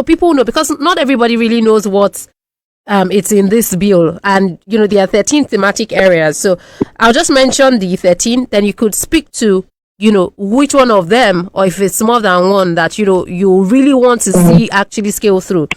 people know, because not everybody really knows what it's in this bill, and there are 13 thematic areas. So I'll just mention the 13, then you could speak to which one of them, or if it's more than one, that you really want to see actually scale through.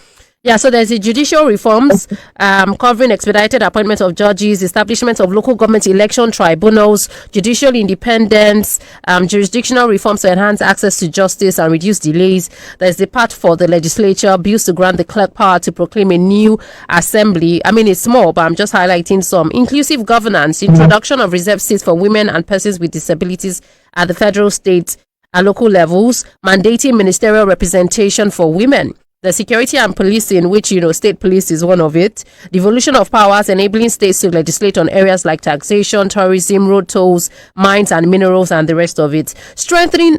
Yeah, so there's the judicial reforms covering expedited appointment of judges, establishment of local government election tribunals, judicial independence, jurisdictional reforms to enhance access to justice and reduce delays. There's the part for the legislature, bills to grant the clerk power to proclaim a new assembly. I mean, it's small, but I'm just highlighting some. Inclusive governance, introduction of reserved seats for women and persons with disabilities at the federal, state, and local levels, mandating ministerial representation for women. The security and policing, which, state police is one of it. Devolution of powers, enabling states to legislate on areas like taxation, tourism, road tolls, mines and minerals, and the rest of it. Strengthening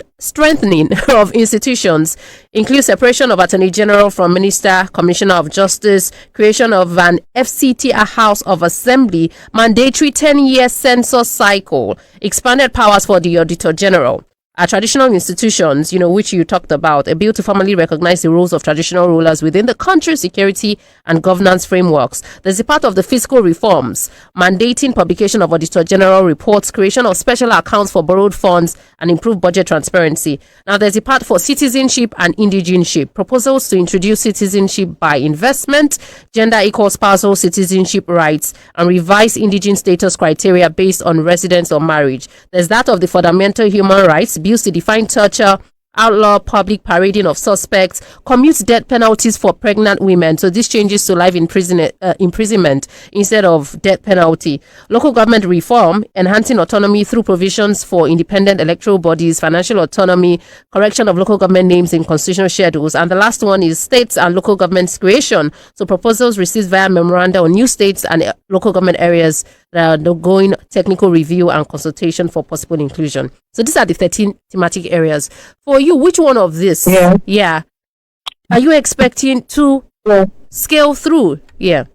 of institutions includes separation of Attorney General from Minister, Commissioner of Justice, creation of an FCT, a House of Assembly, mandatory 10-year census cycle, expanded powers for the Auditor General. Traditional institutions, which you talked about, a bill to formally recognize the roles of traditional rulers within the country's security and governance frameworks. There's a part of the fiscal reforms, mandating publication of Auditor General reports, creation of special accounts for borrowed funds, and improved budget transparency. Now, there's a part for citizenship and indigenship, proposals to introduce citizenship by investment, gender equal spousal citizenship rights, and revise indigent status criteria based on residence or marriage. There's that of the fundamental human rights, bills to define torture, outlaw public parading of suspects, commute death penalties for pregnant women. So this changes to life imprisonment instead of death penalty. Local government reform, enhancing autonomy through provisions for independent electoral bodies, financial autonomy, correction of local government names in constitutional schedules. And the last one is states and local governments creation. So proposals received via memoranda on new states and local government areas that are going technical review and consultation for possible inclusion. So these are the 13 thematic areas. For you, which one of this? Yeah. Are you expecting to scale through? Yeah.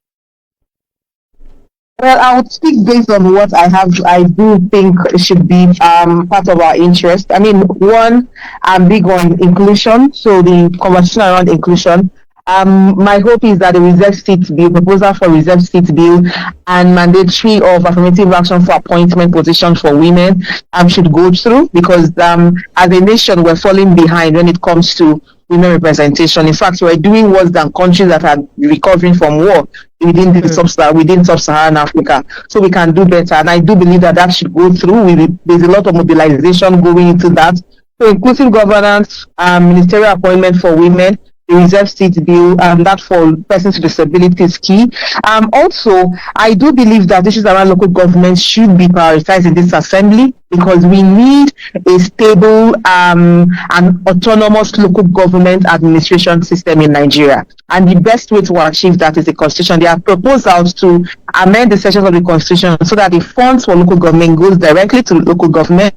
Well, I would speak based on what I have. I do think it should be part of our interest. I mean, one, I'm big on inclusion, so the conversation around inclusion. My hope is that the reserved seat bill, proposal for reserved seat bill, and mandatory of affirmative action for appointment position for women should go through, because as a nation, we're falling behind when it comes to women representation. In fact, we're doing worse than countries that are recovering from war within sub-Saharan Africa. So we can do better, and I do believe that should go through. There's a lot of mobilization going into that. So inclusive governance, ministerial appointment for women, the reserved seat bill, that for persons with disabilities is key. Also, I do believe that issues around local government should be prioritized in this assembly, because we need a stable and autonomous local government administration system in Nigeria. And the best way to achieve that is the Constitution. There are proposals to amend the sections of the Constitution so that the funds for local government goes directly to local government.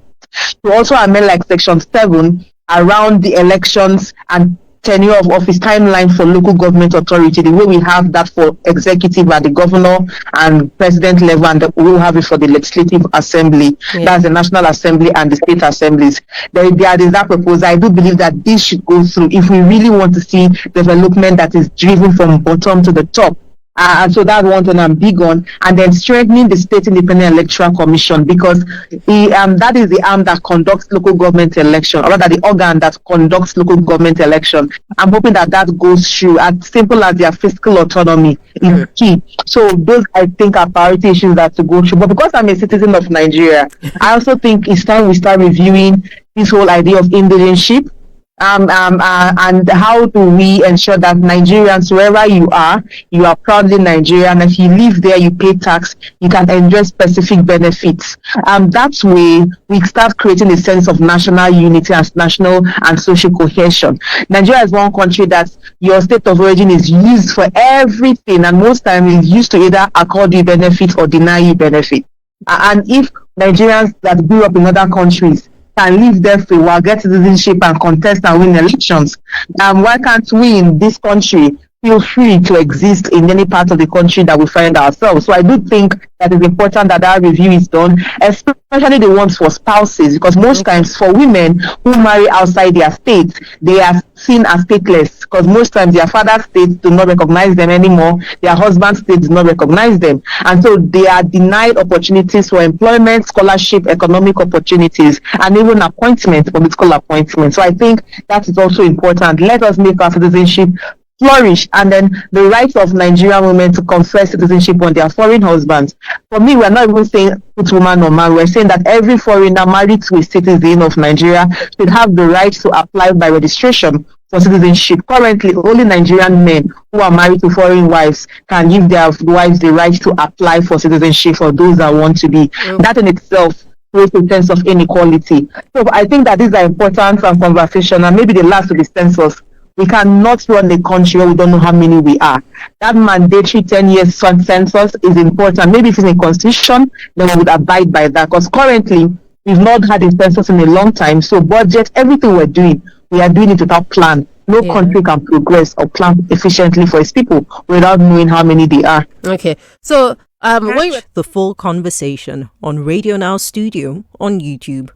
To also amend like Section 7 around the elections and tenure of office timeline for local government authority, the way we have that for executive at the governor and president level, and we'll have it for the legislative assembly, that's the National Assembly and the state assemblies. There is that proposal. I do believe that this should go through if we really want to see development that is driven from bottom to the top. And so that's one thing I'm big on. And then strengthening the State Independent Electoral Commission, because that is the arm that conducts local government election, or rather the organ that conducts local government election. I'm hoping that goes through. As simple as their fiscal autonomy is key. So those, I think, are priority issues that to go through. But because I'm a citizen of Nigeria, I also think it's time we start reviewing this whole idea of indigenship. And how do we ensure that Nigerians, wherever you are proudly Nigerian. If you live there, you pay tax, you can enjoy specific benefits. That way, we start creating a sense of national unity and national and social cohesion. Nigeria is one country that your state of origin is used for everything, and most times it's used to either accord you benefit or deny you benefit. And if Nigerians that grew up in other countries can live there for a while, get citizenship and contest and win elections, why can't we in this country feel free to exist in any part of the country that we find ourselves. So I do think that it's important that that review is done, especially the ones for spouses, because most times for women who marry outside their state, they are seen as stateless, because most times their father's state do not recognize them anymore, their husband's state does not recognize them, and so they are denied opportunities for employment, scholarship, economic opportunities, and even appointments, political appointments. So I think that is also important. Let us make our citizenship flourish, and then the right of Nigerian women to confer citizenship on their foreign husbands. For me, we're not even saying put woman or man, we're saying that every foreigner married to a citizen of Nigeria should have the right to apply by registration for citizenship. Currently, only Nigerian men who are married to foreign wives can give their wives the right to apply for citizenship for those that want to be. That in itself creates a sense of inequality. So I think that these are important and conversation, and maybe the last to the census. We cannot run a country where we don't know how many we are. That mandatory 10 years census is important. Maybe if it's in the constitution, then we would abide by that. Because currently, we've not had a census in a long time. So budget, everything we are doing it without plan. No country can progress or plan efficiently for its people without knowing how many they are. Okay. So, the full conversation on Radio Now Studio on YouTube.